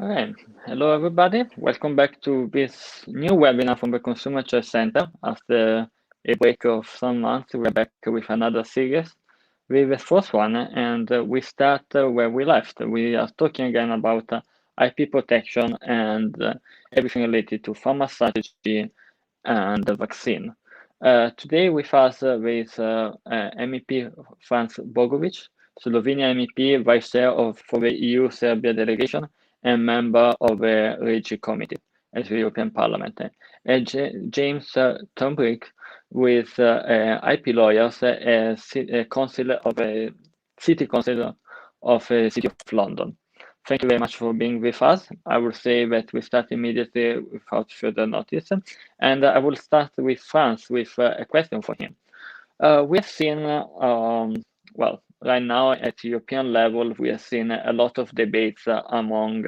All right. Hello, everybody. Welcome back to this new webinar from the Consumer Choice Center. After a break of some months, we're back with another series with the fourth one, and we start where we left. We are talking again about IP protection and everything related to pharma strategy and the vaccine. Today with us there is MEP Franc Bogovič, Slovenia MEP, Vice Chair for the EU Serbia delegation, and member of the REGI committee at the European Parliament. James Tumbridge, with IP lawyers as council of a city council of the City of London. Thank you very much for being with us. I will say that we start immediately without further notice. And I will start with Franc with a question for him. We have seen, well, right now at European level, we have seen a lot of debates among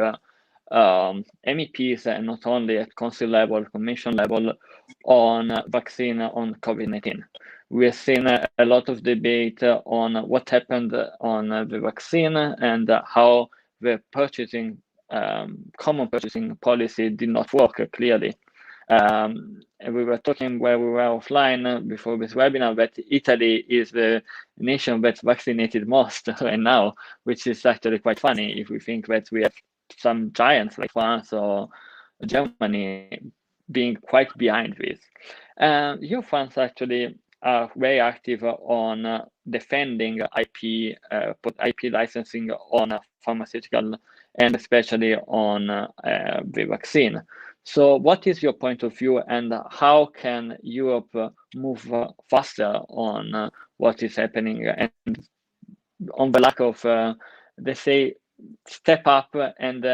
MEPs and not only at council level, commission level on vaccine on COVID-19. We have seen a lot of debate on what happened on the vaccine and how the purchasing, common purchasing policy did not work clearly. We were talking where we were offline before this webinar that Italy is the nation that's vaccinated most right now, which is actually quite funny if we think that we have some giants like France or Germany being quite behind this. You, France, actually are very active on defending IP licensing on pharmaceutical and especially on the vaccine. So what is your point of view and how can Europe move faster on what is happening and on the lack of, let's say, step up and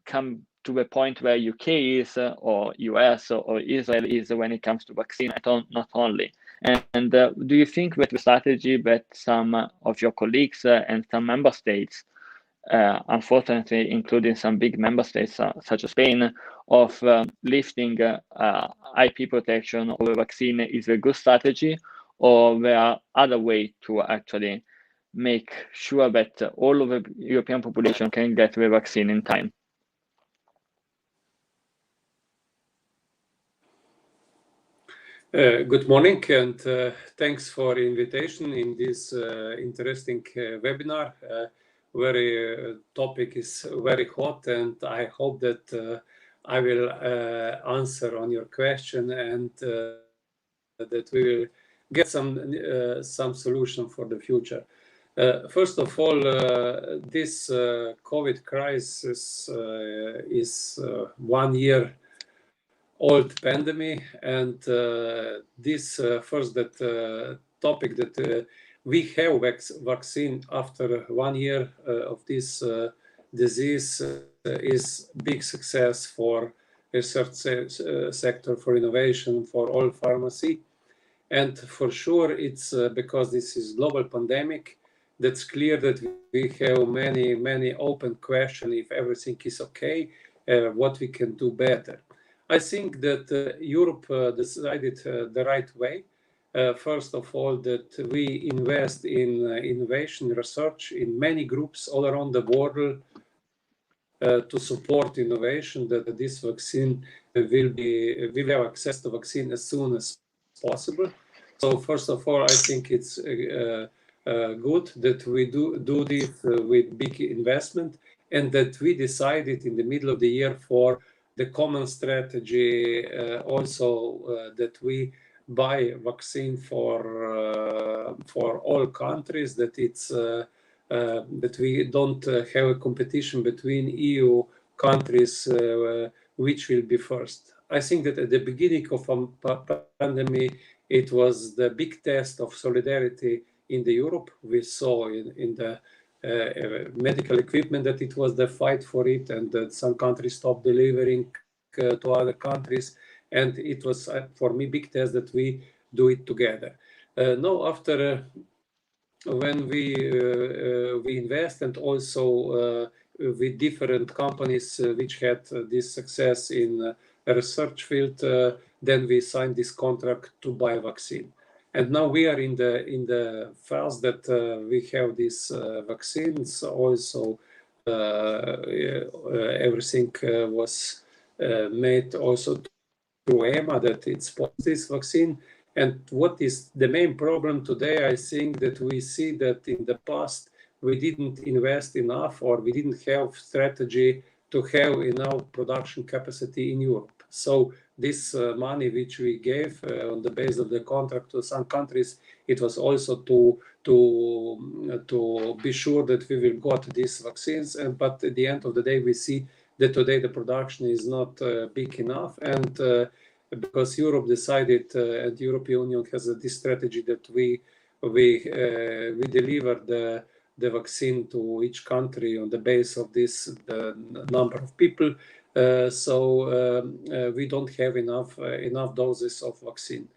come to the point where UK is or US or Israel is when it comes to vaccine, not only. And do you think that the strategy that some of your colleagues and some member states, unfortunately, including some big member states such as Spain, of lifting IP protection over vaccine is a good strategy, or there are other ways to actually make sure that all of the European population can get the vaccine in time? Good morning, and thanks for the invitation in this interesting webinar. Topic is very hot, and I hope that I will answer on your question and that we will get some solution for the future. First of all, this COVID crisis is 1 year old pandemic, and this first topic that we have vaccine after 1 year of this disease is big success for research sector, for innovation, for all pharmacy, and for sure it's because this is global pandemic. That's clear that we have many open questions if everything is okay, what we can do better. I think that Europe decided the right way. First of all, that we invest in innovation research in many groups all around the world to support innovation, that this vaccine will have access to vaccine as soon as possible. So first of all, I think it's good that we do this with big investment, and that we decided in the middle of the year for the common strategy also that we buy vaccine for all countries, that it's that we don't have a competition between EU countries which will be first. I think that at the beginning of a pandemic, it was the big test of solidarity in the Europe. We saw in the medical equipment that it was the fight for it, and that some countries stopped delivering to other countries, and it was for me big test that we do it together. Now after when we invest, and also with different companies which had this success in a research field, then we signed this contract to buy vaccine. And now we are in the phase that we have these vaccines also everything was made also through EMA that it's this vaccine. And what is the main problem today? I think that we see that in the past we didn't invest enough, or we didn't have strategy to have enough production capacity in Europe. So this money which we gave on the base of the contract to some countries, it was also to be sure that we will got these vaccines. But at the end of the day, we see that today the production is not big enough, and because Europe decided, and the European Union has this strategy that we deliver the vaccine to each country on the base of this number of people. So we don't have enough doses of vaccine.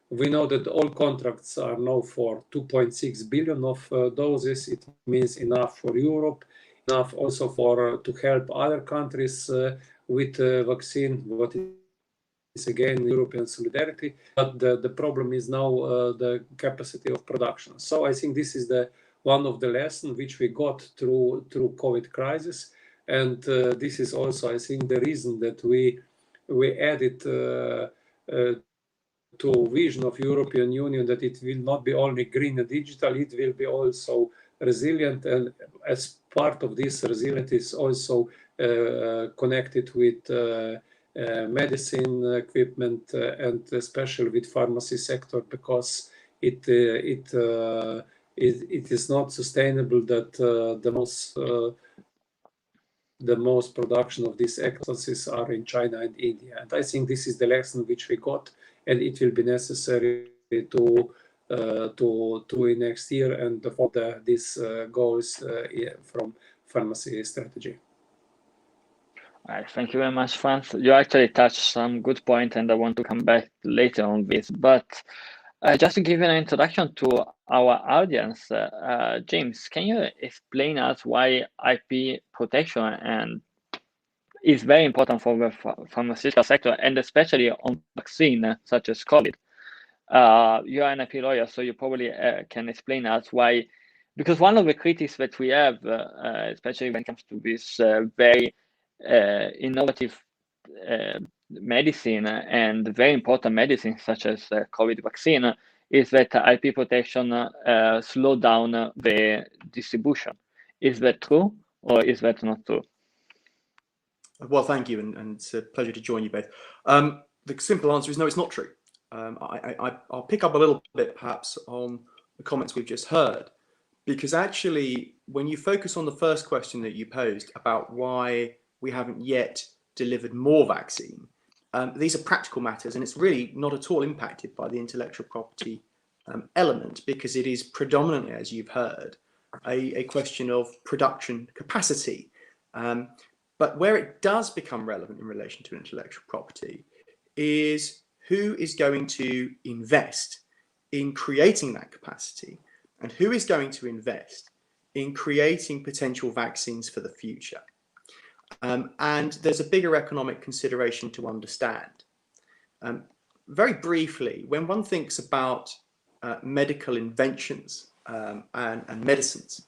We know that all contracts are now for 2.6 billion of doses. It means enough for Europe, enough also for to help other countries with vaccine. What is again European solidarity, but the problem is now the capacity of production. So I think this is one of the lessons which we got through COVID crisis, and this is also, I think, the reason that we added to vision of European Union that it will not be only green and digital, it will be also resilient, and as part of this resilience is also connected with medicine equipment, and especially with pharmacy sector, because it is not sustainable that the most production of these expenses are in China and India. And I think this is the lesson which we got, and it will be necessary to in next year and for these goals from pharmacy strategy. All right, thank you very much, Franz. You actually touched some good point, and I want to come back later on this. But just to give you an introduction to our audience, James, can you explain us why IP protection and is very important for the pharmaceutical sector, and especially on vaccine such as COVID? You are an IP lawyer, so you probably can explain us why. Because one of the critiques that we have, especially when it comes to this very innovative medicine and very important medicine such as COVID vaccine, is that IP protection slow down the distribution. Is that true, or is that not true? Well, thank you, and it's a pleasure to join you both. The simple answer is no, it's not true. I'll pick up a little bit perhaps on the comments we've just heard, because actually when you focus on the first question that you posed about why we haven't yet delivered more vaccine, these are practical matters, and it's really not at all impacted by the intellectual property element, because it is predominantly, as you've heard, a question of production capacity. But where it does become relevant in relation to intellectual property is who is going to invest in creating that capacity, and who is going to invest in creating potential vaccines for the future. And there's a bigger economic consideration to understand. Very briefly, when one thinks about medical inventions and medicines,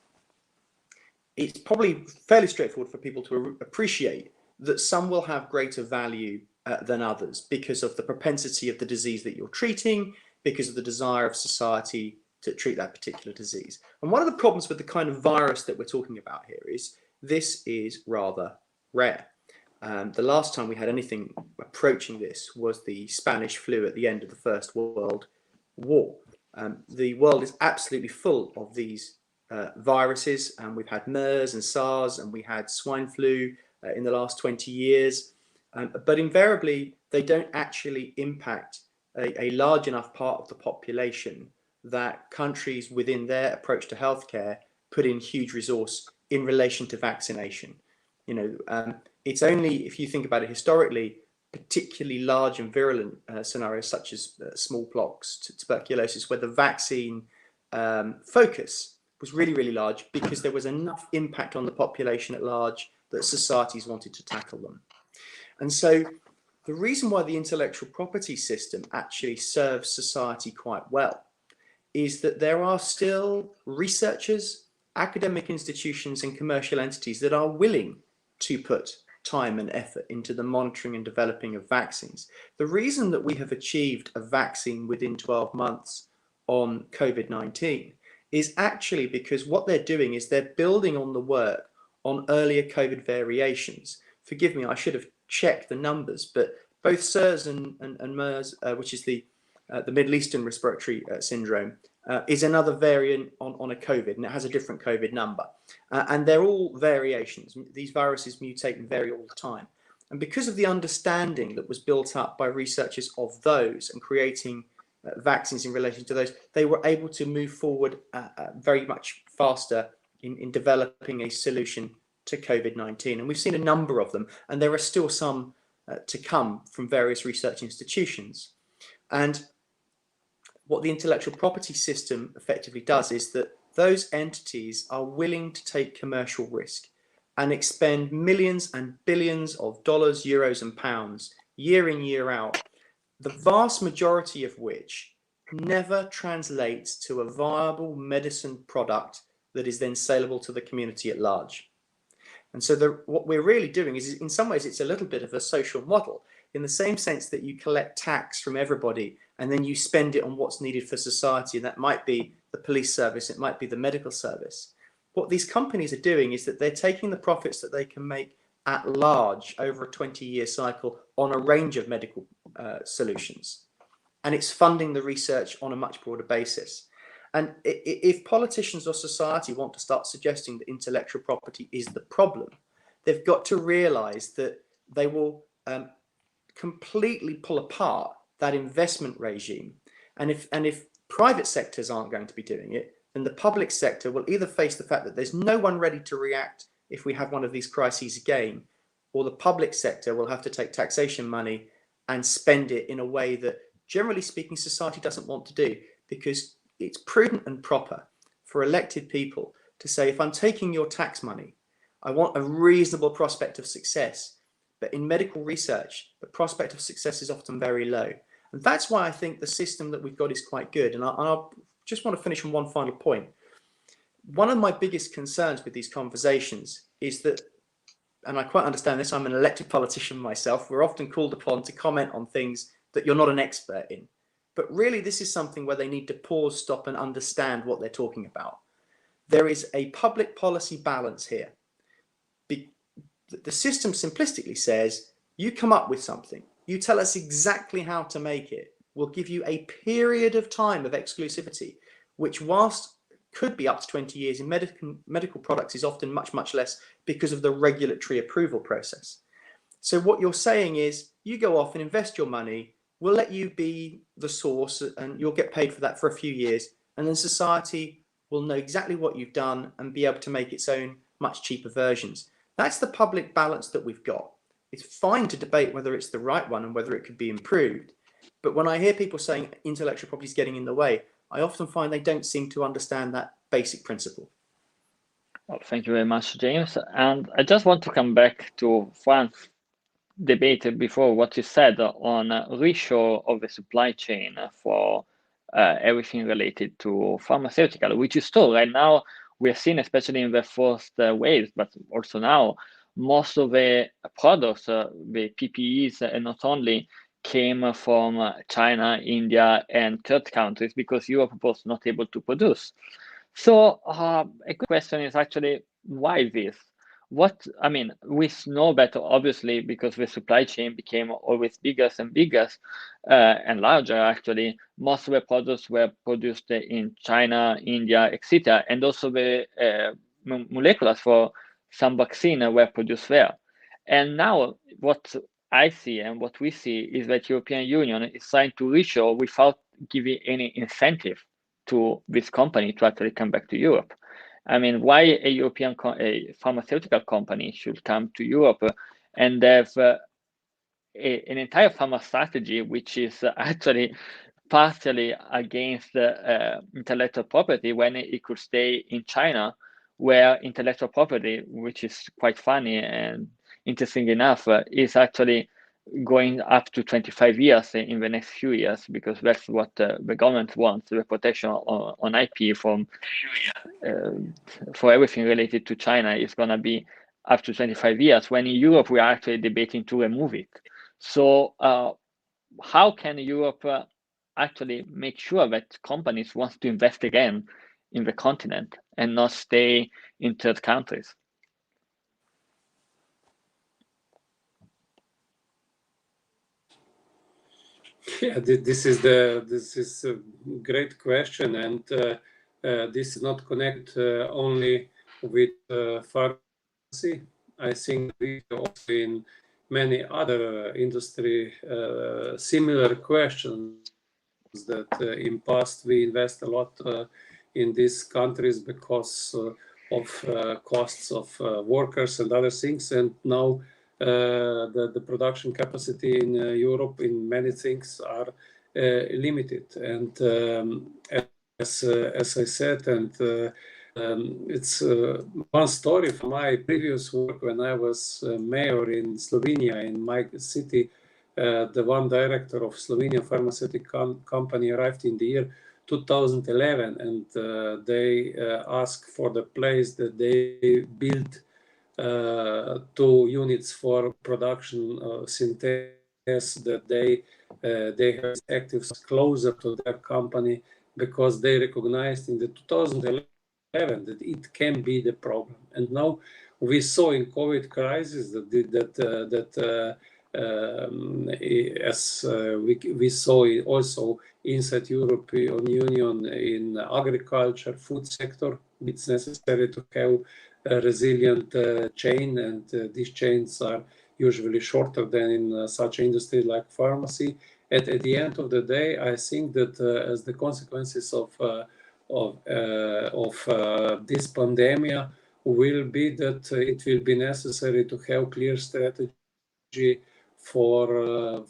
it's probably fairly straightforward for people to appreciate that some will have greater value than others because of the propensity of the disease that you're treating, because of the desire of society to treat that particular disease. And one of the problems with the kind of virus that we're talking about here is this is rather rare. The last time we had anything approaching this was the Spanish flu at the end of the First World War. The world is absolutely full of these viruses, and we've had MERS and SARS, and we had swine flu in the last 20 years. But invariably, they don't actually impact a large enough part of the population that countries within their approach to healthcare put in huge resource in relation to vaccination. You know, it's only, if you think about it historically, particularly large and virulent scenarios such as smallpox, tuberculosis, where the vaccine focus was really, really large because there was enough impact on the population at large that societies wanted to tackle them. And so the reason why the intellectual property system actually serves society quite well is that there are still researchers academic institutions and commercial entities that are willing to put time and effort into the monitoring and developing of vaccines. The reason that we have achieved a vaccine within 12 months on COVID-19 is actually because what they're doing is they're building on the work on earlier COVID variations. Forgive me, I should have checked the numbers, but both SARS and MERS, which is the Middle Eastern respiratory syndrome, is another variant on a COVID, and it has a different COVID number. And they're all variations. These viruses mutate and vary all the time. And because of the understanding that was built up by researchers of those and creating vaccines in relation to those, they were able to move forward very much faster in developing a solution to COVID-19. And we've seen a number of them, and there are still some to come from various research institutions. And what the intellectual property system effectively does is that those entities are willing to take commercial risk and expend millions and billions of dollars, euros, and pounds year in, year out, the vast majority of which never translates to a viable medicine product that is then saleable to the community at large. And so what we're really doing is, in some ways, it's a little bit of a social model, in the same sense that you collect tax from everybody and then you spend it on what's needed for society. And that might be the police service, it might be the medical service. What these companies are doing is that they're taking the profits that they can make at large over a 20-year cycle on a range of medical solutions. And it's funding the research on a much broader basis. And if politicians or society want to start suggesting that intellectual property is the problem, they've got to realize that they will completely pull apart that investment regime. And if private sectors aren't going to be doing it, then the public sector will either face the fact that there's no one ready to react if we have one of these crises again, or the public sector will have to take taxation money and spend it in a way that, generally speaking, society doesn't want to do, because it's prudent and proper for elected people to say, if I'm taking your tax money, I want a reasonable prospect of success. But in medical research, the prospect of success is often very low. And that's why I think the system that we've got is quite good. And I just want to finish on one final point. One of my biggest concerns with these conversations is that, and I quite understand this, I'm an elected politician myself, we're often called upon to comment on things that you're not an expert in. But really, this is something where they need to pause, stop, and understand what they're talking about. There is a public policy balance here. The system simplistically says, you come up with something, you tell us exactly how to make it, we'll give you a period of time of exclusivity, which, whilst could be up to 20 years, in medical products is often much, much less because of the regulatory approval process. So what you're saying is, you go off and invest your money, we'll let you be the source and you'll get paid for that for a few years. And then society will know exactly what you've done and be able to make its own much cheaper versions. That's the public balance that we've got. It's fine to debate whether it's the right one and whether it could be improved. But when I hear people saying intellectual property is getting in the way, I often find they don't seem to understand that basic principle. Well, thank you very much, James. And I just want to come back to Franc's debate before, what you said on reshore of the supply chain for everything related to pharmaceutical, which is true. Right now, we are seeing, especially in the first waves, but also now, most of the products, the PPEs, and not only, came from China, India, and third countries because Europe was not able to produce. So a good question is actually, why this? I mean, we know better, obviously, because the supply chain became always bigger and bigger and larger, actually. Most of the products were produced in China, India, etc. And also the moleculars for some vaccine were produced there. And now what I see and what we see is that European Union is trying to reshore without giving any incentive to this company to actually come back to Europe. I mean, why a European pharmaceutical company should come to Europe and have an entire pharma strategy, which is actually partially against intellectual property, when it could stay in China, where intellectual property, which is quite funny and interesting enough, is actually going up to 25 years in the next few years, because that's what the government wants, the protection on IP from for everything related to China is going to be up to 25 years, when in Europe we are actually debating to remove it. So how can Europe actually make sure that companies want to invest again in the continent and not stay in third countries? Yeah, this is a great question, and this is not connected only with pharmacy. I think we also in many other industry similar questions that in past we invest a lot in these countries because of costs of workers and other things, and now the production capacity in Europe in many things are limited. And as I said, and it's one story from my previous work when I was mayor in Slovenia, in my city. The one director of Slovenian pharmaceutical company arrived in the year 2011, and they asked for the place that they built 2 units for production synthesis, that they have active closer to their company, because they recognized in the 2011 that it can be the problem. And now we saw in COVID crisis that as we saw it also inside European Union in agriculture, food sector, it's necessary to have a resilient chain, and these chains are usually shorter than in such industry like pharmacy. At the end of the day, I think that as the consequences of this pandemic will be that it will be necessary to have clear strategy for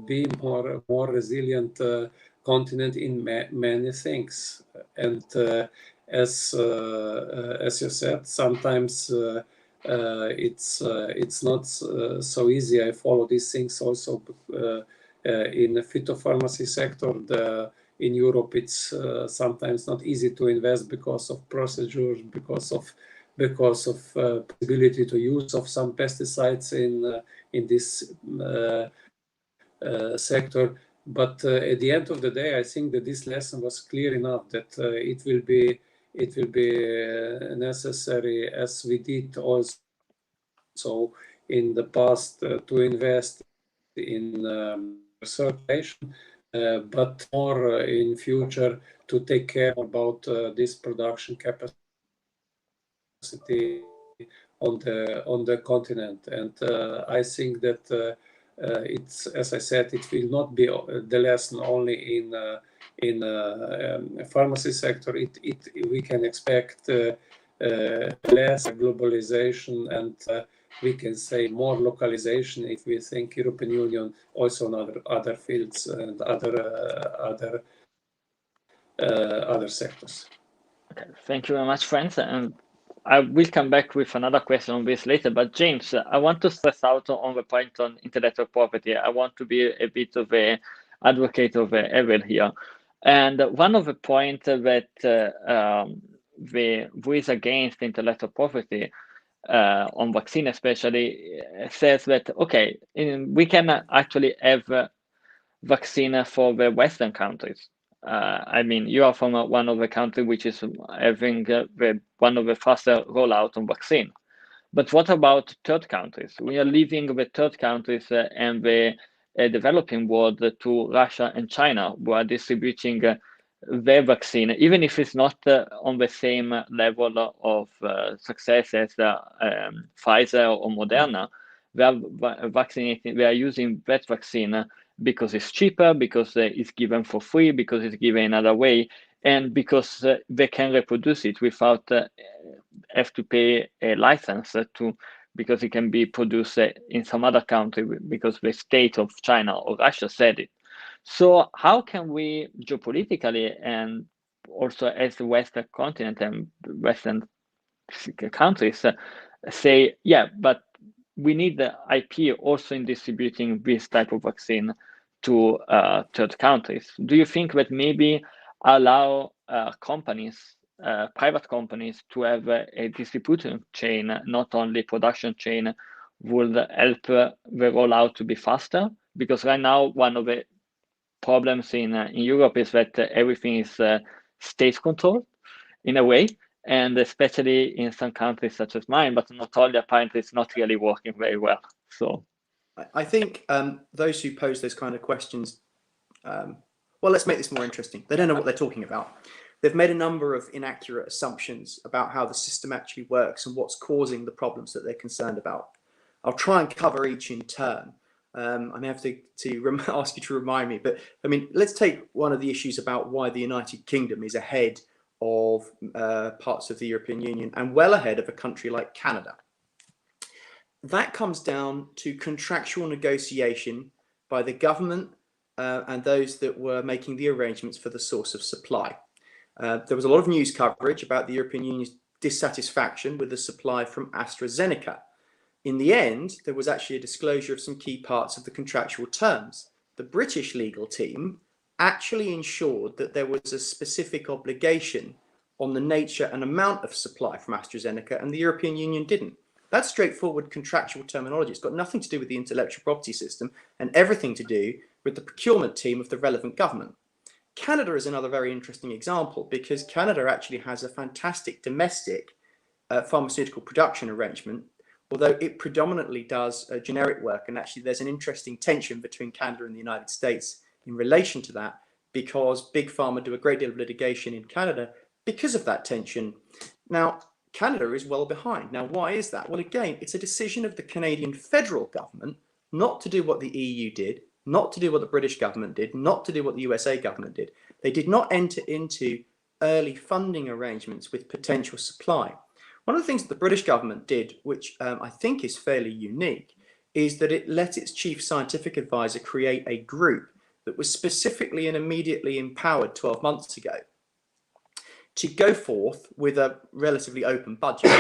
being more resilient continent in many things. And as you said, sometimes it's not so easy. I follow these things also in the phytopharmacy sector. In Europe, it's sometimes not easy to invest because of procedures, because of possibility to use of some pesticides in this sector. But at the end of the day, I think that this lesson was clear enough that it will be necessary, as we did also in the past, to invest in research, but more in future to take care about this production capacity on the continent. And I think that it's, as I said, it will not be the lesson only in pharmacy sector. We can expect less globalization, and we can say more localization if we think European Union also in other fields and other sectors. Okay, thank you very much, Franc. And I will come back with another question on this later. But James, I want to stress out on the point on intellectual property. I want to be a bit of an advocate of evil here. And one of the points that the voice against intellectual property on vaccine especially says that, okay, we can actually have vaccine for the Western countries. I mean, you are from one of the countries which is having one of the faster rollout on vaccine. But what about third countries? We are leaving the third countries and the developing world to Russia and China, who are distributing their vaccine, even if it's not on the same level of success as Pfizer or Moderna. They are vaccinating. They are using that vaccine because it's cheaper, because it's given for free, because it's given another way, and because they can reproduce it without have to pay a license because it can be produced in some other country because the state of China or Russia said it. So how can we geopolitically and also as the Western continent and Western countries say, yeah, but we need the IP also in distributing this type of vaccine to third countries. Do you think that maybe allow companies, private companies, to have a distribution chain, not only production chain, would help the rollout to be faster? Because right now, one of the problems in Europe is that everything is state controlled in a way, and especially in some countries such as mine, but not only, apparently it's not really working very well. So I think those who pose those kind of questions, well, let's make this more interesting. They don't know what they're talking about. They've made a number of inaccurate assumptions about how the system actually works and what's causing the problems that they're concerned about. I'll try and cover each in turn. I may have to ask you to remind me, but I mean, let's take one of the issues about why the United Kingdom is ahead of parts of the European Union and well ahead of a country like Canada. That comes down to contractual negotiation by the government and those that were making the arrangements for the source of supply. There was a lot of news coverage about the European Union's dissatisfaction with the supply from AstraZeneca. In the end, there was actually a disclosure of some key parts of the contractual terms. The British legal team actually ensured that there was a specific obligation on the nature and amount of supply from AstraZeneca, and the European Union didn't. That's straightforward contractual terminology. It's got nothing to do with the intellectual property system and everything to do with the procurement team of the relevant government. Canada is another very interesting example because Canada actually has a fantastic domestic pharmaceutical production arrangement, although it predominantly does generic work. And actually there's an interesting tension between Canada and the United States in relation to that, because Big Pharma do a great deal of litigation in Canada because of that tension. Now, Canada is well behind. Now, why is that? Well, again, it's a decision of the Canadian federal government not to do what the EU did, not to do what the British government did, not to do what the USA government did. They did not enter into early funding arrangements with potential supply. One of the things that the British government did, which I think is fairly unique, is that it let its chief scientific advisor create a group that was specifically and immediately empowered 12 months ago to go forth with a relatively open budget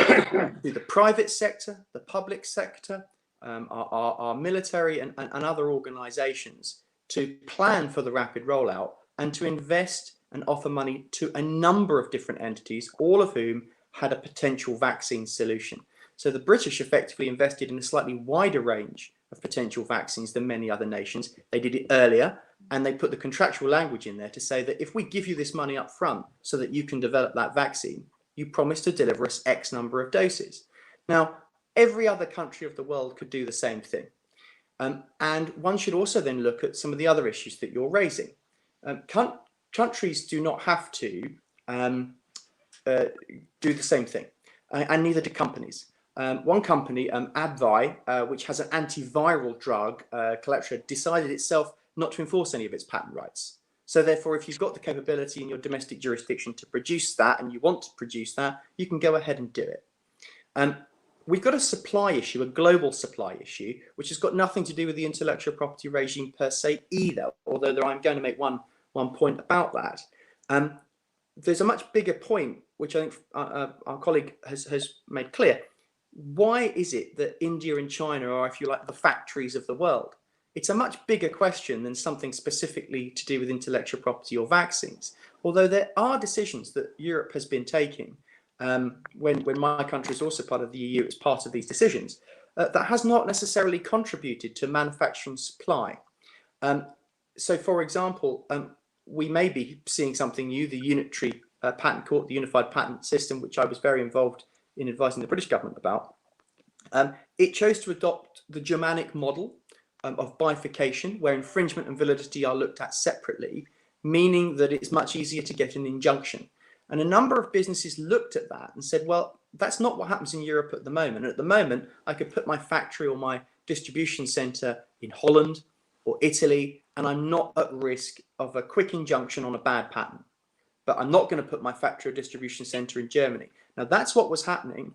to the private sector, the public sector, our military and other organizations to plan for the rapid rollout and to invest and offer money to a number of different entities, all of whom had a potential vaccine solution. So the British effectively invested in a slightly wider range of potential vaccines than many other nations. They did it earlier, and they put the contractual language in there to say that if we give you this money up front so that you can develop that vaccine, you promise to deliver us X number of doses. Now, every other country of the world could do the same thing. And one should also then look at some of the other issues that you're raising. Countries do not have to do the same thing, and neither do companies. One company, Advi, which has an antiviral drug, Calectra, decided itself not to enforce any of its patent rights. So therefore, if you've got the capability in your domestic jurisdiction to produce that and you want to produce that, you can go ahead and do it. We've got a supply issue, a global supply issue, which has got nothing to do with the intellectual property regime per se either, although I'm going to make one point about that. There's a much bigger point, which I think our colleague has made clear. Why is it that India and China are, if you like, the factories of the world? It's a much bigger question than something specifically to do with intellectual property or vaccines, although there are decisions that Europe has been taking when my country is also part of the EU as part of these decisions, that has not necessarily contributed to manufacturing supply. So, for example, we may be seeing something new, the Unitary Patent Court, the Unified Patent System, which I was very involved in advising the British government about. It chose to adopt the Germanic model of bifurcation, where infringement and validity are looked at separately, meaning that it's much easier to get an injunction. And a number of businesses looked at that and said, well, that's not what happens in Europe at the moment. At the moment, I could put my factory or my distribution center in Holland or Italy, and I'm not at risk of a quick injunction on a bad patent. But I'm not going to put my factory or distribution center in Germany. Now, that's what was happening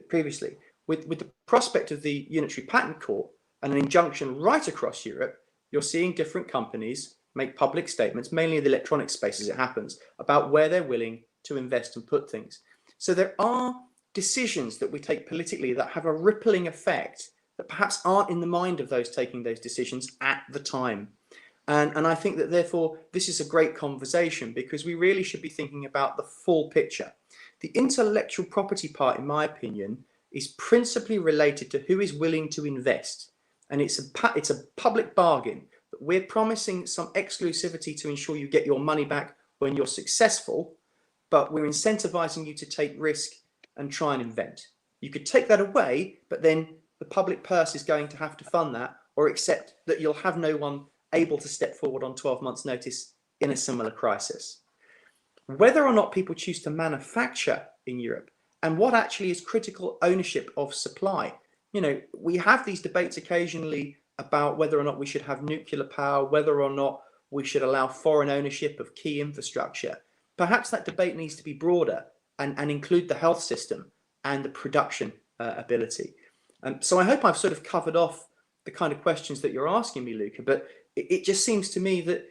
previously. With the prospect of the Unitary Patent Court and an injunction right across Europe, you're seeing different companies make public statements, mainly in the electronic space as it happens, about where they're willing to invest and put things. So there are decisions that we take politically that have a rippling effect that perhaps aren't in the mind of those taking those decisions at the time. And I think that therefore this is a great conversation, because we really should be thinking about the full picture. The intellectual property part, in my opinion, is principally related to who is willing to invest. And it's a public bargain that we're promising some exclusivity to ensure you get your money back when you're successful, but we're incentivizing you to take risk and try and invent. You could take that away, but then the public purse is going to have to fund that, or accept that you'll have no one able to step forward on 12 months notice in a similar crisis. Whether or not people choose to manufacture in Europe, and what actually is critical ownership of supply. You know, we have these debates occasionally about whether or not we should have nuclear power, whether or not we should allow foreign ownership of key infrastructure. Perhaps that debate needs to be broader and include the health system and the production ability. So I hope I've sort of covered off the kind of questions that you're asking me, Luca, but it just seems to me that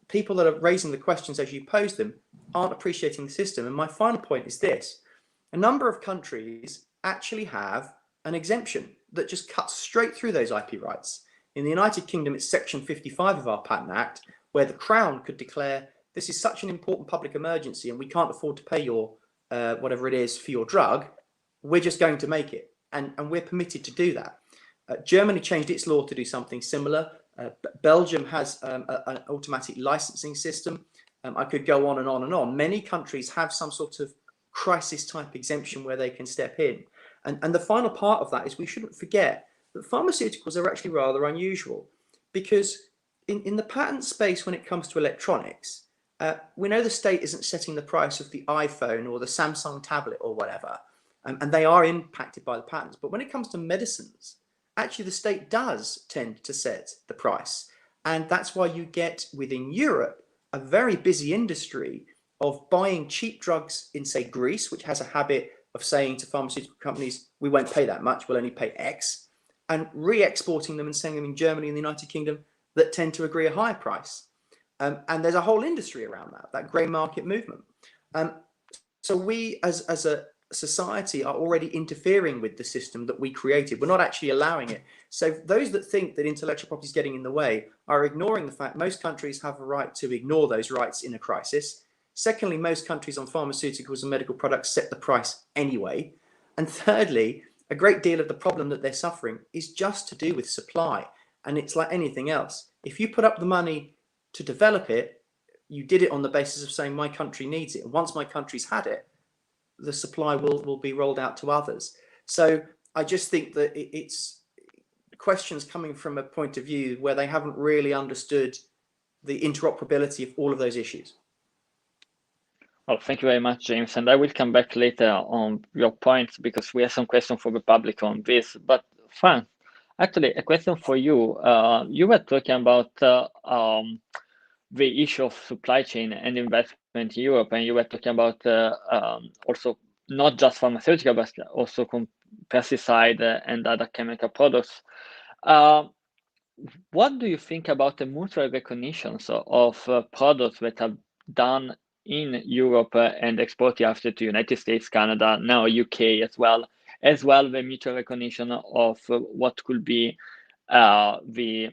people that are raising the questions as you pose them aren't appreciating the system. And my final point is this: a number of countries actually have an exemption that just cuts straight through those IP rights. In the United Kingdom, it's Section 55 of our Patent Act, where the Crown could declare this is such an important public emergency and we can't afford to pay your whatever it is for your drug, we're just going to make it. And we're permitted to do that. Germany changed its law to do something similar. Belgium has an automatic licensing system. I could go on and on and on. Many countries have some sort of crisis type exemption where they can step in. And the final part of that is we shouldn't forget that pharmaceuticals are actually rather unusual, because in the patent space, when it comes to electronics, we know the state isn't setting the price of the iPhone or the Samsung tablet or whatever, and they are impacted by the patents. But when it comes to medicines, actually the state does tend to set the price. And that's why you get within Europe a very busy industry of buying cheap drugs in, say, Greece, which has a habit of saying to pharmaceutical companies, we won't pay that much, we'll only pay X, and re-exporting them and selling them in Germany and the United Kingdom that tend to agree a higher price. And there's a whole industry around that grey market movement. So we as a society are already interfering with the system that we created. We're not actually allowing it. So those that think that intellectual property is getting in the way are ignoring the fact most countries have a right to ignore those rights in a crisis. Secondly, most countries on pharmaceuticals and medical products set the price anyway. And thirdly, a great deal of the problem that they're suffering is just to do with supply. And it's like anything else. If you put up the money to develop it, you did it on the basis of saying my country needs it. And once my country's had it, the supply will be rolled out to others. So I just think that it's questions coming from a point of view where they haven't really understood the interoperability of all of those issues. Well, thank you very much, James. And I will come back later on your points because we have some questions for the public on this. But Franc, actually, a question for you. You were talking about the issue of supply chain and investment in Europe, and you were talking about also not just pharmaceutical, but also pesticide and other chemical products. What do you think about the mutual recognitions of products that are done in Europe and exported after to United States, Canada, now UK as well the mutual recognition of what could be the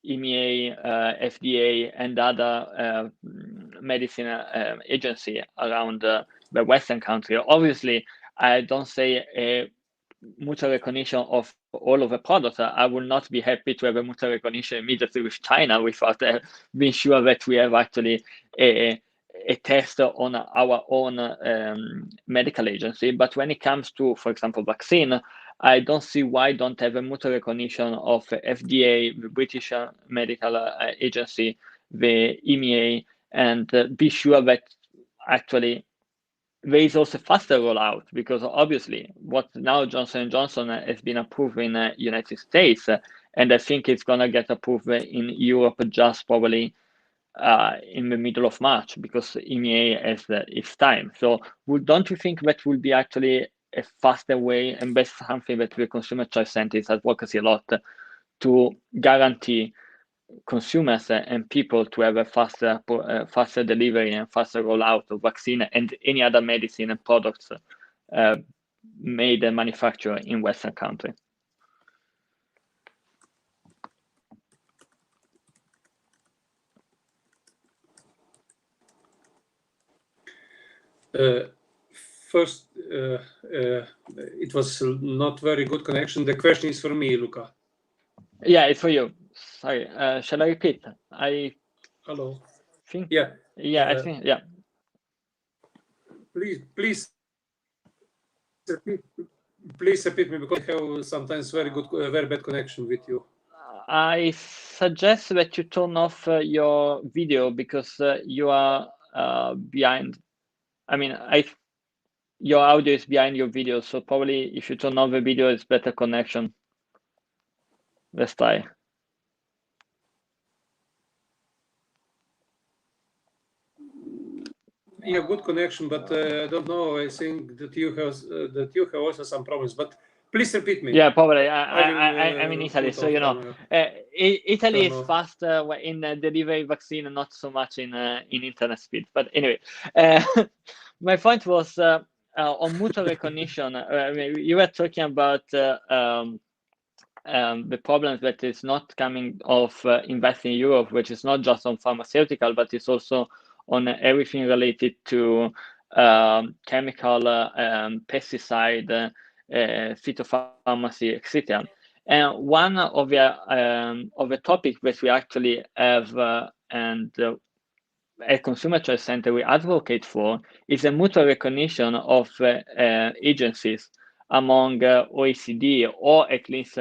EMA, FDA, and other medicine agency around the Western country? Obviously, I don't say a mutual recognition of all of the products. I would not be happy to have a mutual recognition immediately with China without being sure that we have actually a test on our own medical agency. But when it comes to, for example, vaccine, I don't see why don't have a mutual recognition of FDA, the British Medical Agency, the EMA, and be sure that actually there is also faster rollout, because obviously what now Johnson & Johnson has been approved in the United States, and I think it's going to get approved in Europe just probably in the middle of March, because EMA has its time. So don't you think that will be actually a faster way, and that's something that the consumer choice scientists advocacy a lot, to guarantee consumers and people to have a faster delivery and faster rollout of vaccine and any other medicine and products made and manufactured in Western countries. First, it was not very good connection. The question is for me, Luca. Yeah, it's for you. Sorry. Shall I repeat? Hello. Think. Yeah. Yeah, I think. Yeah. Please repeat me, because I have sometimes very bad connection with you. I suggest that you turn off your video, because you are behind. I mean, your audio is behind your video, so probably if you turn off the video, it's better connection. Let's try. Yeah, good connection, but I don't know. I think that you have also some problems. But please repeat me. Yeah, probably. I'm in Italy, so Italy is faster in delivery vaccine, and not so much in internet speed. But anyway, my point was on mutual recognition. You were talking about the problems that is not coming of investing in Europe, which is not just on pharmaceutical, but it's also on everything related to chemical, pesticide, phytopharmacy, etc. And one of the topics that we actually have at Consumer Choice Center we advocate for is a mutual recognition of agencies among OECD, or at least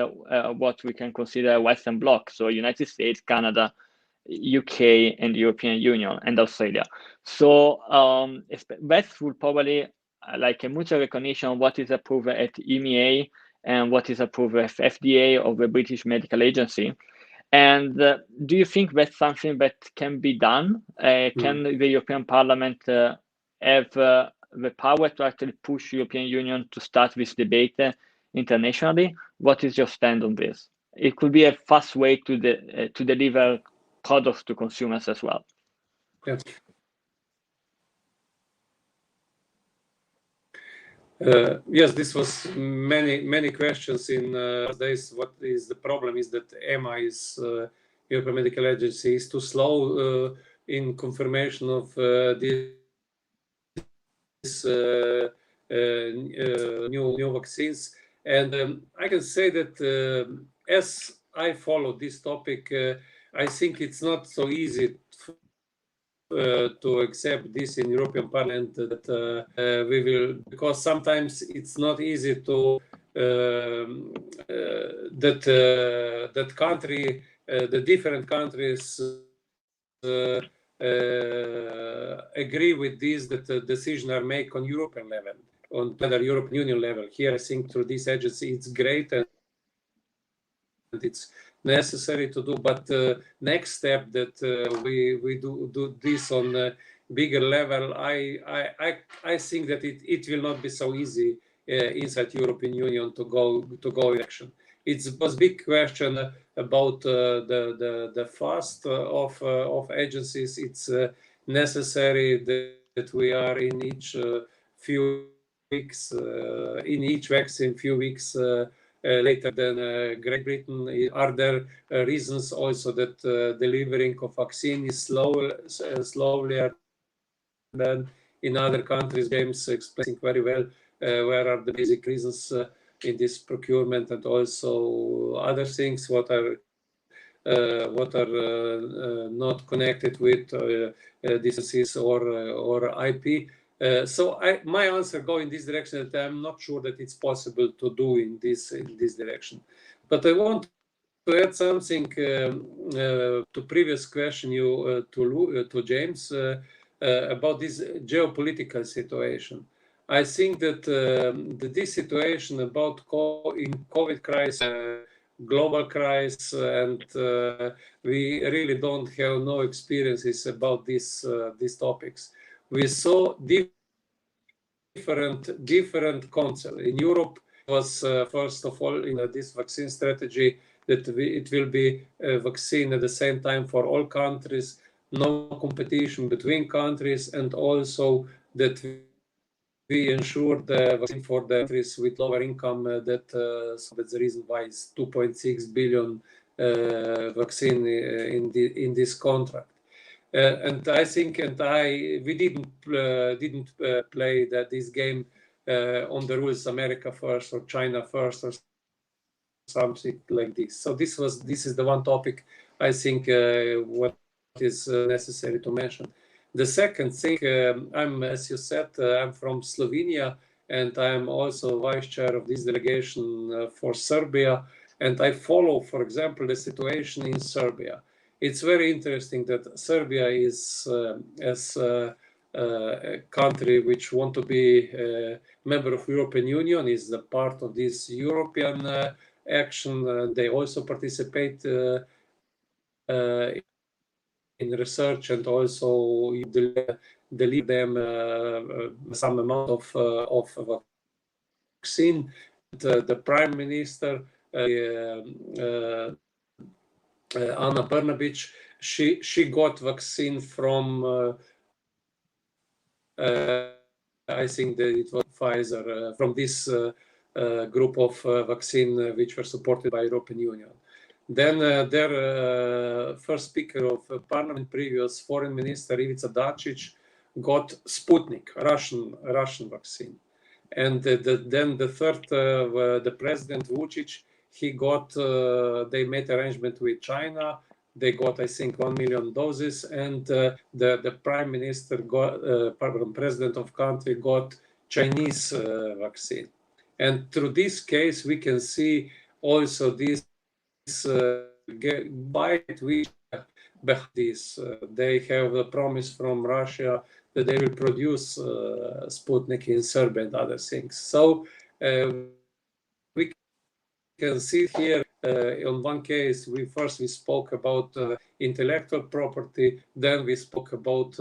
what we can consider a Western bloc, so United States, Canada, UK, and European Union, and Australia. So that would probably like a mutual recognition of what is approved at EMEA and what is approved at FDA, of the British Medical Agency. And do you think that's something that can be done? Can the European Parliament have the power to actually push European Union to start this debate internationally? What is your stand on this? It could be a fast way to deliver products to consumers as well. Yes. Yes, this was many questions in this. What is the problem is that EMA is European Medical Agency is too slow in confirmation of this new vaccines, and I can say that as I follow this topic, I think it's not so easy to accept this in European Parliament, that we will, because sometimes it's not easy to that country, the different countries agree with this, that the decisions are made on European level, on the European Union level. Here, I think through this agency, it's great and it's necessary to do, but next step that we do this on a bigger level, I think that it will not be so easy inside European Union to go election. It was big question about the fast of agencies. It's necessary that we are in each few weeks in each vaccine few weeks later than Great Britain. Are there reasons also that delivering of vaccine is slowly than in other countries? James explaining very well where are the basic reasons in this procurement, and also other things what are not connected with diseases or IP. So my answer go in this direction, that I'm not sure that it's possible to do in this direction. But I want to add something to previous question you to James about this geopolitical situation. I think that this situation about in COVID crisis, global crisis, and we really don't have no experiences about these topics. We saw different concepts. In Europe, it was first of all in this vaccine strategy that it will be a vaccine at the same time for all countries, no competition between countries, and also that we ensure the vaccine for the countries with lower income. So that's the reason why it's 2.6 billion vaccine in this contract. And I think, we didn't play this game on the rules America first or China first or something like this. So this is the one topic I think what is necessary to mention. The second thing, as you said, I'm from Slovenia, and I'm also vice chair of this delegation for Serbia. And I follow, for example, the situation in Serbia. It's very interesting that Serbia is, as a country which want to be a member of European Union, is a part of this European action. They also participate in research, and also you deliver them some amount of vaccine. The Prime Minister, Ana Brnabić, she got vaccine from I think that it was Pfizer, from this group of vaccine which were supported by European Union. Then their first speaker of parliament, previous foreign minister Ivica Dačić, got Sputnik, Russian vaccine. And then the third, the president Vučić, he got, they made arrangement with China. They got, I think, 1 million doses, and the prime minister got, president of country got Chinese vaccine. And through this case, we can see also this bite which behind this. They have a promise from Russia that they will produce Sputnik in Serbia and other things. So we can see here on one case, we spoke about intellectual property, then we spoke about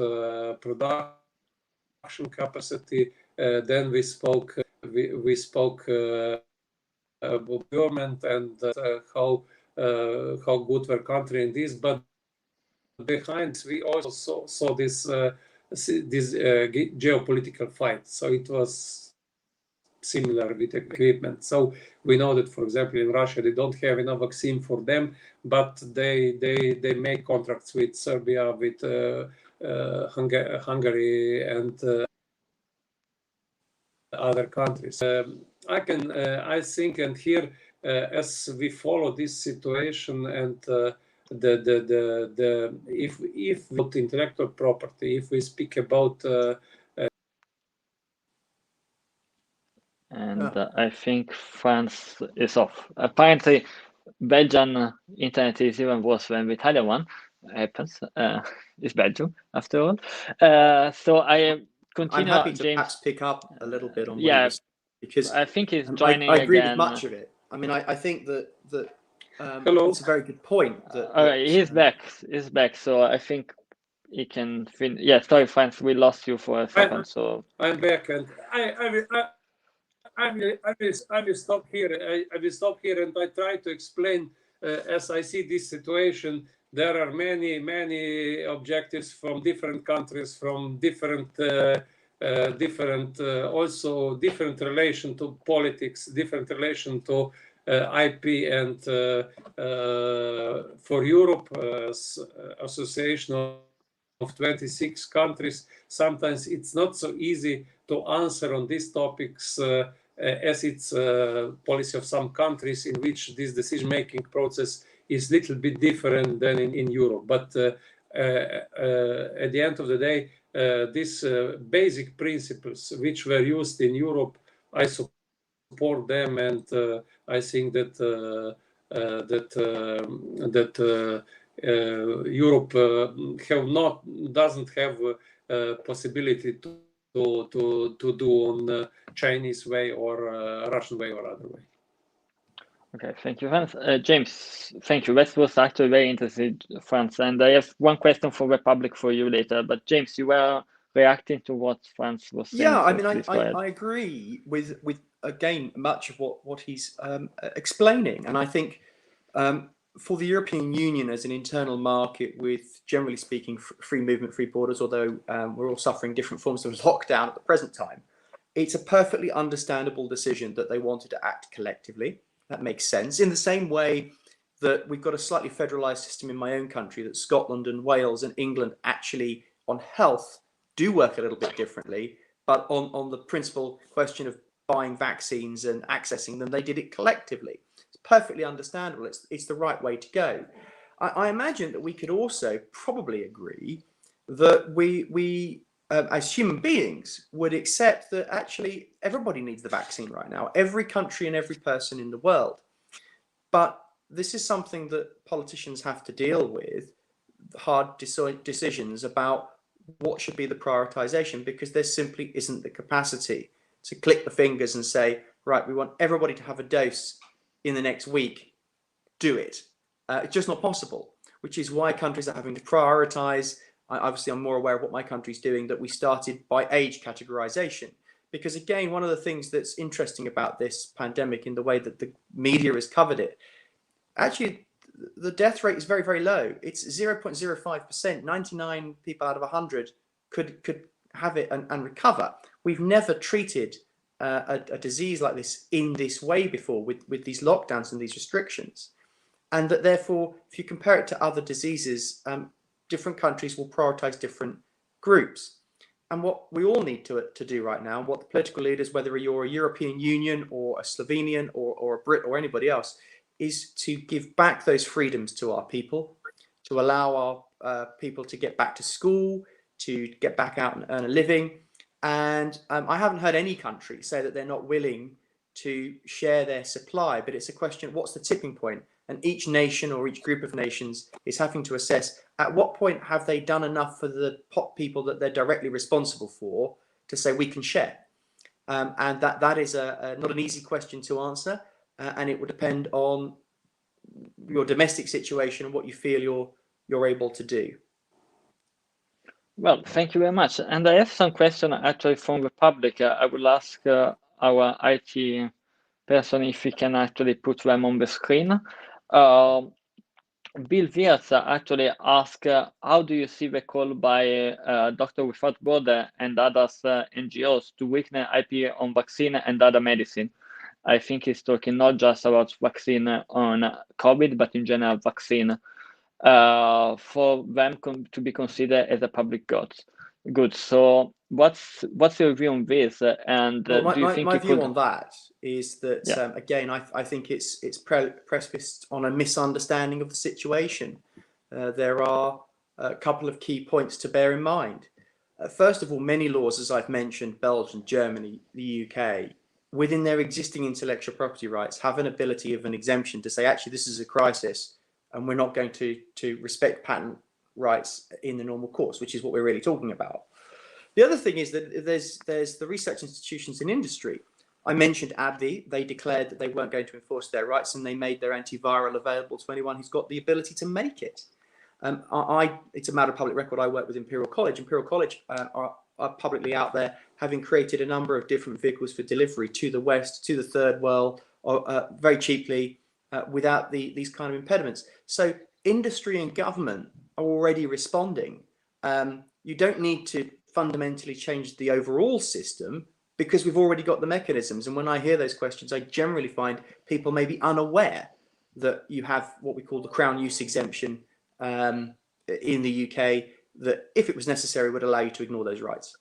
production capacity, then we spoke about government and how good were country in this, but behind we also saw this geopolitical fight. So it was similar with equipment. So we know that, for example, in Russia they don't have enough vaccine for them, but they make contracts with Serbia, with Hungary, and other countries. I think, and here as we follow this situation, and if with intellectual property, if we speak about I think France is off. Apparently, Belgian internet is even worse than the Italian one. Happens. It's Belgium after all. So I continue. I'm happy to James, perhaps pick up a little bit on what yeah, because I think he's joining I agree again. with much of it. I mean, I think that Hello. it's a very good point. He's back. He's back. So I think he can. Yeah, sorry, France, we lost you for a second. So I'm back, and I will stop here. I will stop here, and I try to explain as I see this situation. There are many objectives from different countries, from different also different relation to politics, different relation to IP, and for Europe, association of 26 countries, sometimes it's not so easy to answer on these topics as it's policy of some countries in which this decision-making process is a little bit different than in Europe. But at the end of the day, these basic principles which were used in Europe, I support them, and I think that Europe doesn't have possibility to do on Chinese way or Russian way or other way. Okay, thank you, Franz. James, thank you. That was actually very interesting, Franz. And I have one question for the public for you later. But James, you were reacting to what Franz was saying. Yeah, I so mean, I agree with again much of what he's explaining, and I think for the European Union as an internal market with, generally speaking, free movement, free borders, although we're all suffering different forms of lockdown at the present time, it's a perfectly understandable decision that they wanted to act collectively. That makes sense. In the same way that we've got a slightly federalised system in my own country, that Scotland and Wales and England actually on health do work a little bit differently, but on the principal question of buying vaccines and accessing them, they did it collectively. It's perfectly understandable. It's the right way to go. I imagine that we could also probably agree that we as human beings would accept that actually everybody needs the vaccine right now, every country and every person in the world. But this is something that politicians have to deal with, hard decisions about what should be the prioritization, because there simply isn't the capacity to click the fingers and say, right, we want everybody to have a dose in the next week, do it. It's just not possible, which is why countries are having to prioritize. Obviously, I'm more aware of what my country's doing, that we started by age categorization. Because again, one of the things that's interesting about this pandemic in the way that the media has covered it, actually, the death rate is very, very low. It's 0.05%. 99 people out of 100 could have it and recover. We've never treated a disease like this in this way before, with these lockdowns and these restrictions. And that therefore, if you compare it to other diseases, different countries will prioritize different groups. And what we all need to do right now, what the political leaders, whether you're a European Union or a Slovenian or a Brit or anybody else, is to give back those freedoms to our people, to allow our people to get back to school, to get back out and earn a living. And I haven't heard any country say that they're not willing to share their supply, but it's a question, what's the tipping point? And each nation or each group of nations is having to assess at what point have they done enough for the people that they're directly responsible for to say we can share. And that is not an easy question to answer. And it would depend on your domestic situation and what you feel you're able to do. Well, thank you very much. And I have some questions actually from the public. I will ask our IT person if we can actually put them on the screen. Bill Wirtz actually asked, how do you see the call by Doctors Without Borders and others NGOs to weaken IP on vaccine and other medicine? I think he's talking not just about vaccine on COVID, but in general vaccine, for them to be considered as a public good. So what's your view on this? And well, do you think my view on that is that again, I think it's prefaced on a misunderstanding of the situation. There are a couple of key points to bear in mind. First of all, many laws, as I've mentioned, Belgium, Germany, the UK, within their existing intellectual property rights, have an ability of an exemption to say, actually, this is a crisis and we're not going to respect patent rights in the normal course, which is what we're really talking about. The other thing is that there's the research institutions in industry. I mentioned AbbVie. They declared that they weren't going to enforce their rights, and they made their antiviral available to anyone who's got the ability to make it. It's a matter of public record. I work with Imperial College. Imperial College are publicly out there, having created a number of different vehicles for delivery to the West, to the third world, very cheaply, without these kind of impediments. So industry and government are already responding. You don't need to fundamentally change the overall system because we've already got the mechanisms. And when I hear those questions, I generally find people may be unaware that you have what we call the Crown Use Exemption in the UK, that if it was necessary would allow you to ignore those rights.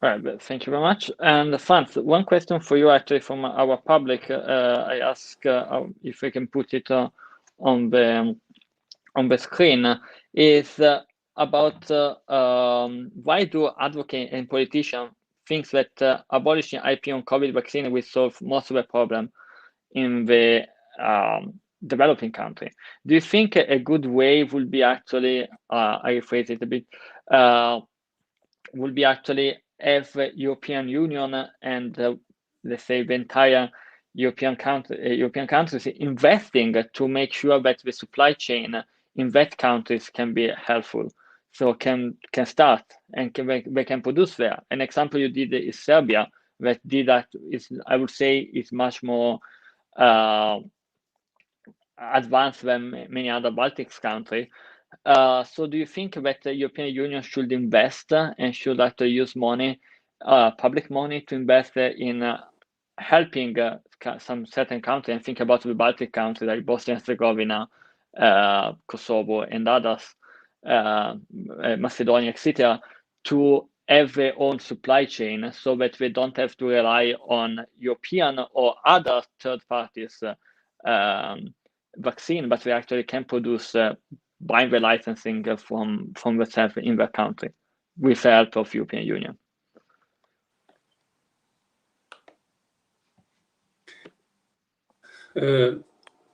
Right, thank you very much. And Franc, one question for you actually from our public. I ask if we can put it on the screen, is about why do advocates and politicians think that abolishing IP on COVID vaccine will solve most of the problem in the developing country? Do you think a good way would be actually, I rephrase it a bit, would be actually have European Union and let's say the entire European countries investing to make sure that the supply chain in that countries can be helpful, so can start and they can produce there. An example you did is Serbia, that did that is, I would say, is much more advanced than many other Baltic countries. So do you think that the European Union should invest and should actually use money public money to invest in helping some certain countries, and think about the Baltic countries like Bosnia and Herzegovina, Kosovo, and others, Macedonia, etc., to have their own supply chain, so that they don't have to rely on European or other third parties vaccine, but they actually can produce by the licensing from themselves in their country with the help of European Union.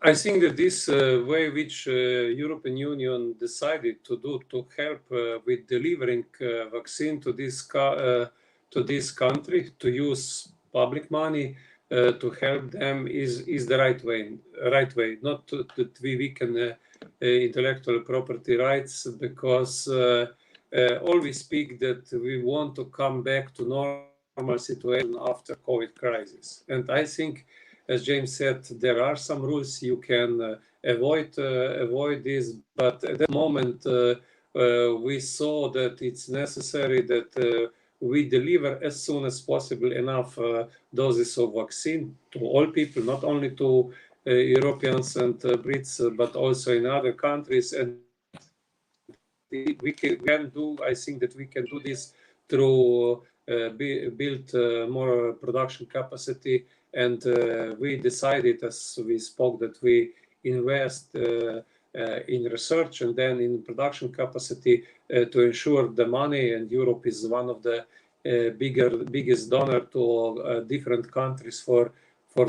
I think that this way which European Union decided to do to help with delivering vaccine to this country, to use public money to help them is the right way. Not that we weaken intellectual property rights, because all we speak that we want to come back to normal situation after COVID crisis, and I think, as James said, there are some rules you can avoid this, but at that moment we saw that it's necessary that we deliver as soon as possible enough doses of vaccine to all people, not only to Europeans and Brits, but also in other countries. And we can do, I think that we can do this through build more production capacity. And we decided, as we spoke, that we invest in research and then in production capacity to ensure the money. And Europe is one of the biggest donor to different countries for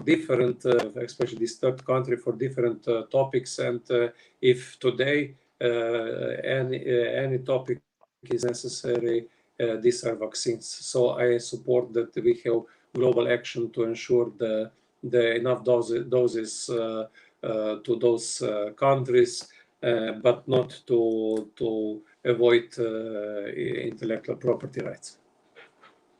different, especially this third country, for different topics. And if today any topic is necessary, these are vaccines. So I support that we have global action to ensure the enough doses to those countries, but not to avoid intellectual property rights.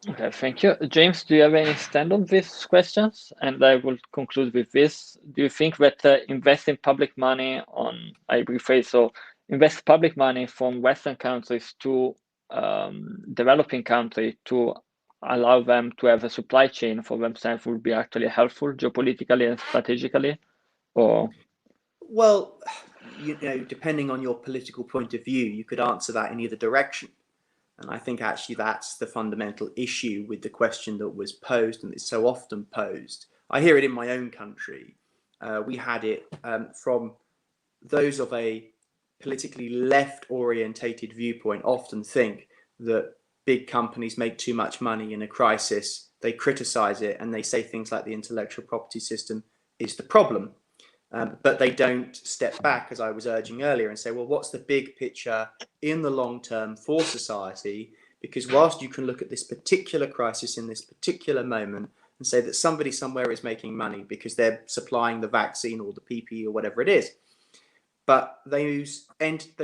Okay, thank you. James, do you have any stand on these questions? And I will conclude with this. Do you think that investing public money on, I rephrase, so invest public money from Western countries to developing countries to allow them to have a supply chain for themselves would be actually helpful geopolitically and strategically? Or? Well, you know, depending on your political point of view, you could answer that in either direction. And I think actually that's the fundamental issue with the question that was posed, and it's so often posed. I hear it in my own country. We had it from those of a politically left-orientated viewpoint often think that big companies make too much money in a crisis. They criticize it and they say things like the intellectual property system is the problem. But they don't step back, as I was urging earlier, and say, well, what's the big picture in the long term for society? Because whilst you can look at this particular crisis in this particular moment and say that somebody somewhere is making money because they're supplying the vaccine or the PPE or whatever it is, but those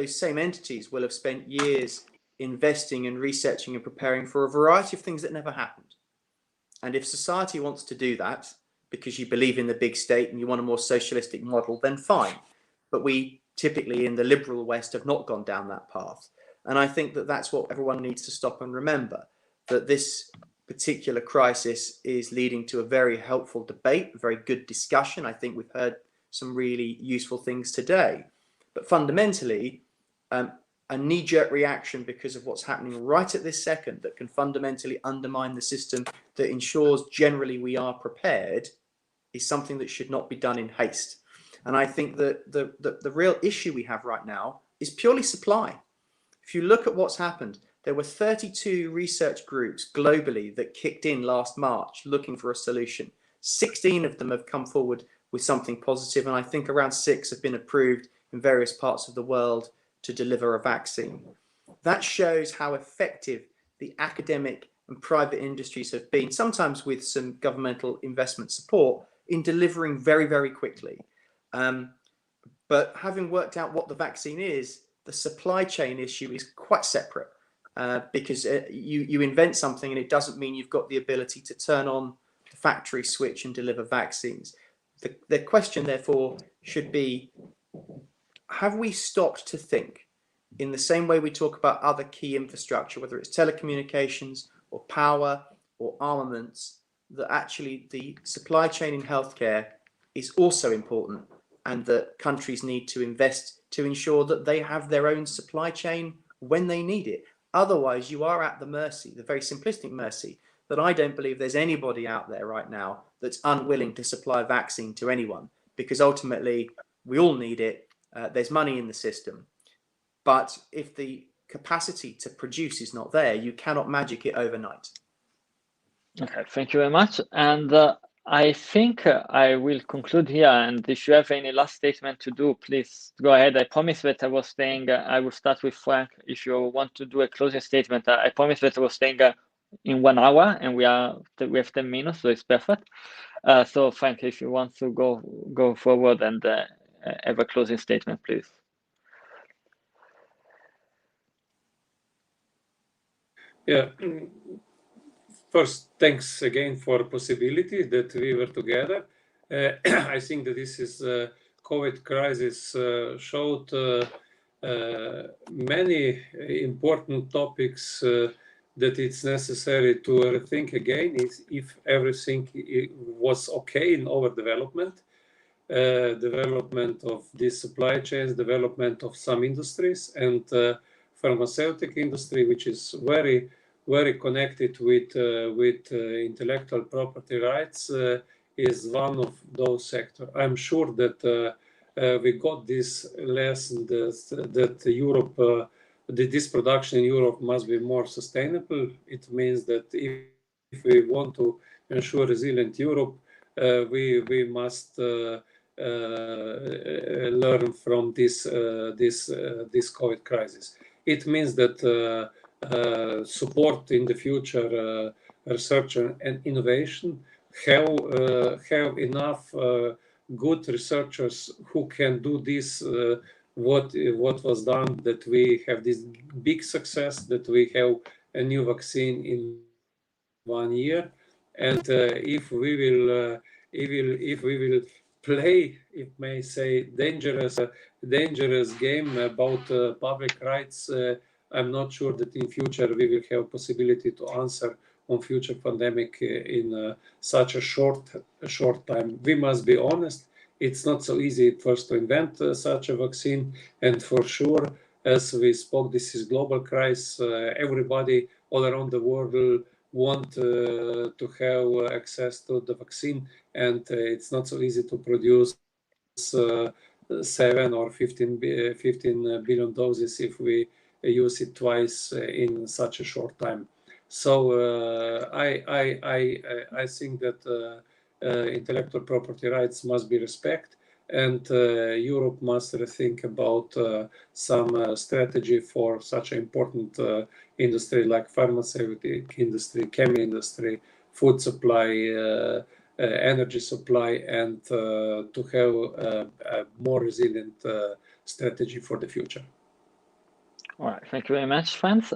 same entities will have spent years investing and researching and preparing for a variety of things that never happened. And if society wants to do that, because you believe in the big state and you want a more socialistic model, then fine. But we typically in the liberal West have not gone down that path. And I think that that's what everyone needs to stop and remember, that this particular crisis is leading to a very helpful debate, a very good discussion. I think we've heard some really useful things today. But fundamentally, a knee-jerk reaction because of what's happening right at this second that can fundamentally undermine the system that ensures generally we are prepared is something that should not be done in haste. And I think that the real issue we have right now is purely supply. If you look at what's happened, there were 32 research groups globally that kicked in last March looking for a solution. 16 of them have come forward with something positive, and I think around 6 have been approved in various parts of the world to deliver a vaccine. That shows how effective the academic and private industries have been, sometimes with some governmental investment support, in delivering very, very quickly. But having worked out what the vaccine is, the supply chain issue is quite separate, because you invent something and it doesn't mean you've got the ability to turn on the factory switch and deliver vaccines. The question, therefore, should be, have we stopped to think in the same way we talk about other key infrastructure, whether it's telecommunications or power or armaments, that actually the supply chain in healthcare is also important, and that countries need to invest to ensure that they have their own supply chain when they need it. Otherwise, you are at the mercy, the very simplistic mercy, that I don't believe there's anybody out there right now that's unwilling to supply vaccine to anyone, because ultimately we all need it. There's money in the system. But if the capacity to produce is not there, you cannot magic it overnight. Okay, thank you very much. And I think I will conclude here. And if you have any last statement to do, please go ahead. I promise that I was staying, I will start with Frank. If you want to do a closing statement, I promise that I was staying in 1 hour, and we have 10 minutes, so it's perfect. So Frank, if you want to go forward and have a closing statement, please. Yeah. First, thanks again for the possibility that we were together. I think that this is COVID crisis showed many important topics that it's necessary to think again if everything was okay in our development. Development of these supply chains, development of some industries, and pharmaceutical industry, which is very connected with intellectual property rights, is one of those sectors. I'm sure that we got this lesson that Europe, that this production in Europe must be more sustainable. It means that if we want to ensure resilient Europe, we must learn from this COVID crisis. It means that support in the future research and innovation, have enough good researchers who can do this, what was done, that we have this big success, that we have a new vaccine in 1 year. And if we will play, if may say, dangerous game about public rights, I'm not sure that in future we will have possibility to answer on future pandemic in such a short time. We must be honest, it's not so easy first to invent such a vaccine, and for sure, as we spoke, this is global crisis. Everybody all around the world will want to have access to the vaccine, and it's not so easy to produce 7 or 15 billion doses if we use it twice in such a short time. So I think that intellectual property rights must be respected, and Europe must rethink about some strategy for such an important industry like pharmaceutical industry, chemical industry, food supply, energy supply, and to have a more resilient strategy for the future. All right, thank you very much, Franz.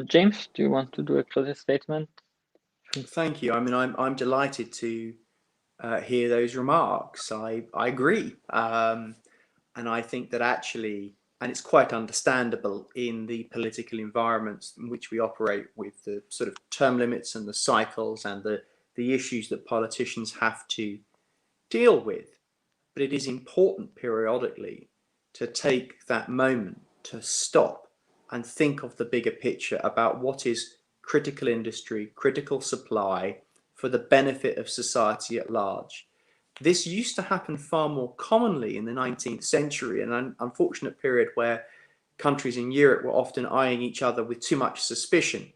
James, do you want to do a closing statement? Thank you. I mean, I'm delighted to hear those remarks. I agree, and I think that actually, and it's quite understandable in the political environments in which we operate, with the sort of term limits and the cycles and the issues that politicians have to deal with. But it is important periodically to take that moment to stop and think of the bigger picture about what is critical industry, critical supply for the benefit of society at large. This used to happen far more commonly in the 19th century, an unfortunate period where countries in Europe were often eyeing each other with too much suspicion,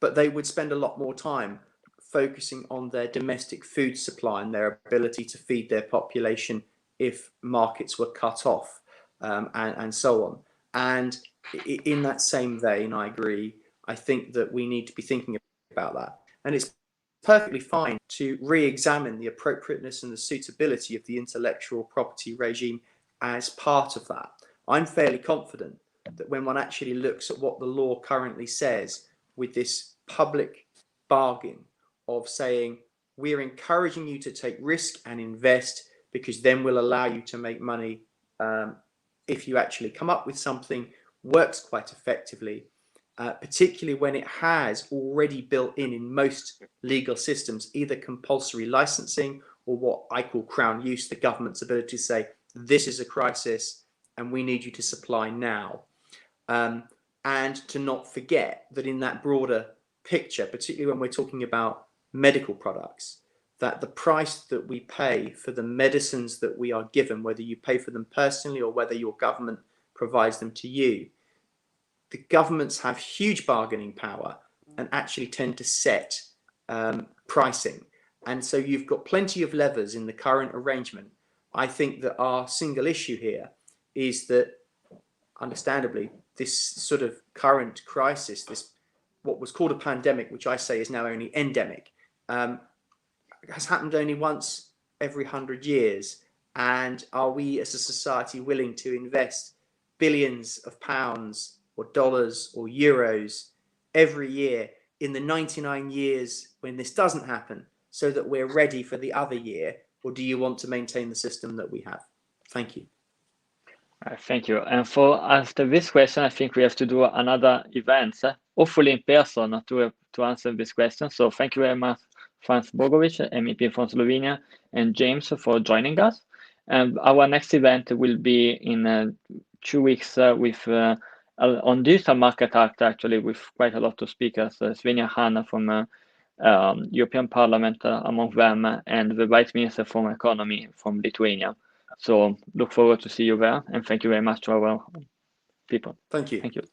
but they would spend a lot more time focusing on their domestic food supply and their ability to feed their population if markets were cut off, and so on. And in that same vein, I agree, I think that we need to be thinking about that. And it's perfectly fine to re-examine the appropriateness and the suitability of the intellectual property regime as part of that. I'm fairly confident that when one actually looks at what the law currently says, with this public bargain of saying, we're encouraging you to take risk and invest, because then we'll allow you to make money if you actually come up with something, works quite effectively. particularly when it has already built in most legal systems, either compulsory licensing or what I call crown use, the government's ability to say, this is a crisis and we need you to supply now. And to not forget that in that broader picture, particularly when we're talking about medical products, that the price that we pay for the medicines that we are given, whether you pay for them personally or whether your government provides them to you, the governments have huge bargaining power and actually tend to set pricing. And so you've got plenty of levers in the current arrangement. I think that our single issue here is that, understandably, this sort of current crisis, this what was called a pandemic, which I say is now only endemic, has happened only once every 100 years. And are we as a society willing to invest billions of pounds or dollars or euros every year in the 99 years when this doesn't happen so that we're ready for the other year? Or do you want to maintain the system that we have? Thank you. Thank you. And for after this question, I think we have to do another event, hopefully in person, to answer this question. So thank you very much, Franc Bogovič, MEP from Slovenia, and James for joining us. And our next event will be in 2 weeks with on Digital Market Act, actually, with quite a lot of speakers, Svenja Hanna from European Parliament among them, and the Vice Minister from Economy from Lithuania. So look forward to see you there, and thank you very much to our people. Thank you. Thank you.